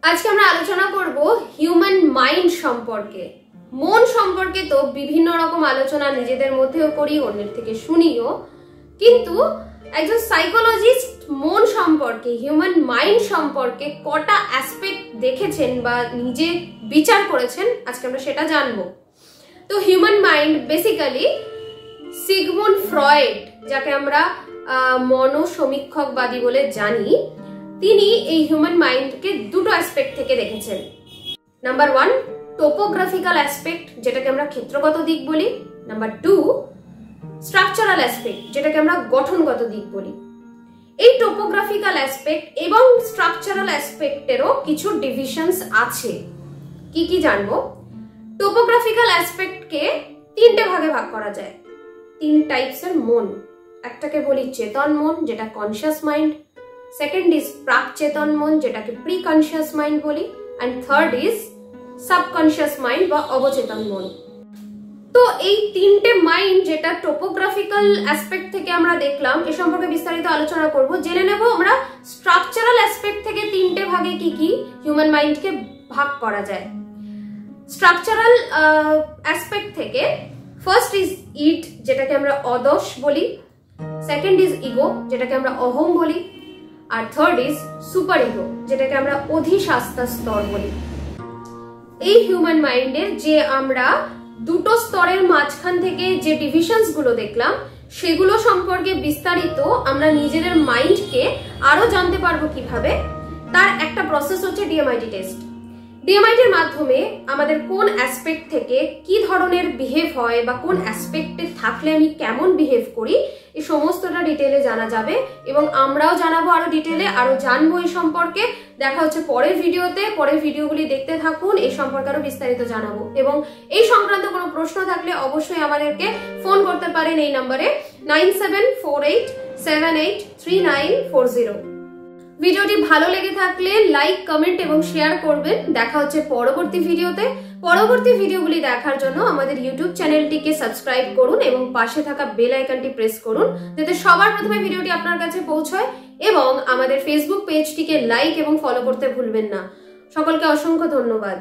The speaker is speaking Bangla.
আজকে আমরা আলোচনা করব হিউম্যান মাইন্ড সম্পর্কে। মন সম্পর্কে তো বিভিন্ন রকম আলোচনা নিজেদের মধ্যেও করি, অন্যের থেকে শুনিও, কিন্তু একজন সাইকোলজিস্ট মন সম্পর্কে, হিউম্যান মাইন্ড সম্পর্কে কটা অ্যাসপেক্ট দেখেছেন বা নিজে বিচার করেছেন, আজকে আমরা সেটা জানবো। তো human mind basically Sigmund Freud, যাকে আমরা মনোসমীক্ষকবাদী বলে জানি, তিনি এই হিউম্যান মাইন্ডকে দুটো অ্যাসপেক্ট থেকে দেখেছেন। নাম্বার 1 টোপোগ্রাফিক্যাল অ্যাসপেক্ট, যেটাকে আমরা ক্ষেত্রগত দিক বলি। নাম্বার 2 স্ট্রাকচারাল অ্যাসপেক্ট, যেটাকে আমরা গঠনগত দিক বলি। এই টোপোগ্রাফিক্যাল অ্যাসপেক্ট এবং স্ট্রাকচারাল অ্যাসপেক্টেরও কিছু ডিভিশনস আছে। কি কি জানবো? টোপোগ্রাফিক্যাল অ্যাসপেক্টকে তিনটে ভাগে ভাগ করা যায়। 3 টাইপসের মন। একটাকে বলি চেতন মন, যেটা কনসিয়াস মাইন্ড। সেকেন্ড ইজ প্রাক চেতন মন, যেটাকে প্রি কনসিয়াস মাইন্ড বলি। And third is subconscious mind বা অবচেতন মন। তো এই তিনটে মাইন্ড, যেটা টোপোগ্রাফিক্যাল অ্যাসপেক্ট থেকে আমরা দেখলাম, এ সম্পর্কে বিস্তারিত আলোচনা করব। জেনে নেব আমরা স্ট্রাকচারাল অ্যাসপেক্ট থেকে তিনটে ভাগে কি কি হিউম্যান মাইন্ডকে ভাগ করা যায়। স্ট্রাকচারাল অ্যাসপেক্ট থেকে ফার্স্ট ইজ ইট, যেটাকে আমরা অদশ বলি। সেকেন্ড ইজ ইগো, যেটাকে আমরা অহম বলি। আর থার্ড ইজ সুপার ইগো, যেটাকে আমরা অধিশাস্তা স্তর বলি। এই হিউম্যান মাইন্ডের যে আমরা দুটো স্তরের মাঝখান থেকে যে ডিভিশনস গুলো দেখলাম, সেগুলো সম্পর্কে বিস্তারিত আমরা নিজেদের মাইন্ডকে আরো জানতে পারবো কিভাবে, তার একটা প্রসেস হচ্ছে ডিএমআইটি টেস্ট। ডিএমআইটির মাধ্যমে আমাদের কোন অ্যাসপেক্ট থেকে কি ধরনের বিহেভ হয় বা কোন অ্যাসপেক্টে থাকলে আমি কেমন বিহেভ করি, এই সমস্তটা ডিটেলে জানা যাবে এবং আমরাও জানাবো আরো ডিটেলে, আরো জানবো এই সম্পর্কে। দেখা হচ্ছে পরের ভিডিওতে। পরের ভিডিওগুলি দেখতে থাকুন, এই সম্পর্কে আরো বিস্তারিত জানাবো। এবং এই সংক্রান্ত কোনো প্রশ্ন থাকলে অবশ্যই আমাদেরকে ফোন করতে পারেন এই নম্বরে 9748783940। ভিডিওটি ভালো লেগে থাকলে লাইক, কমেন্ট এবং শেয়ার করবেন। দেখা হচ্ছে পরবর্তী ভিডিওতে। পরবর্তী ভিডিওগুলি দেখার জন্য আমাদের ইউটিউব চ্যানেলটিকে সাবস্ক্রাইব করুন এবং পাশে থাকা বেল আইকনটি প্রেস করুন, যাতে সবার প্রথমে ভিডিওটি আপনার কাছে পৌঁছয়। এবং আমাদের ফেসবুক পেজটিকে লাইক এবং ফলো করতে ভুলবেন না। সকলকে অসংখ্য ধন্যবাদ।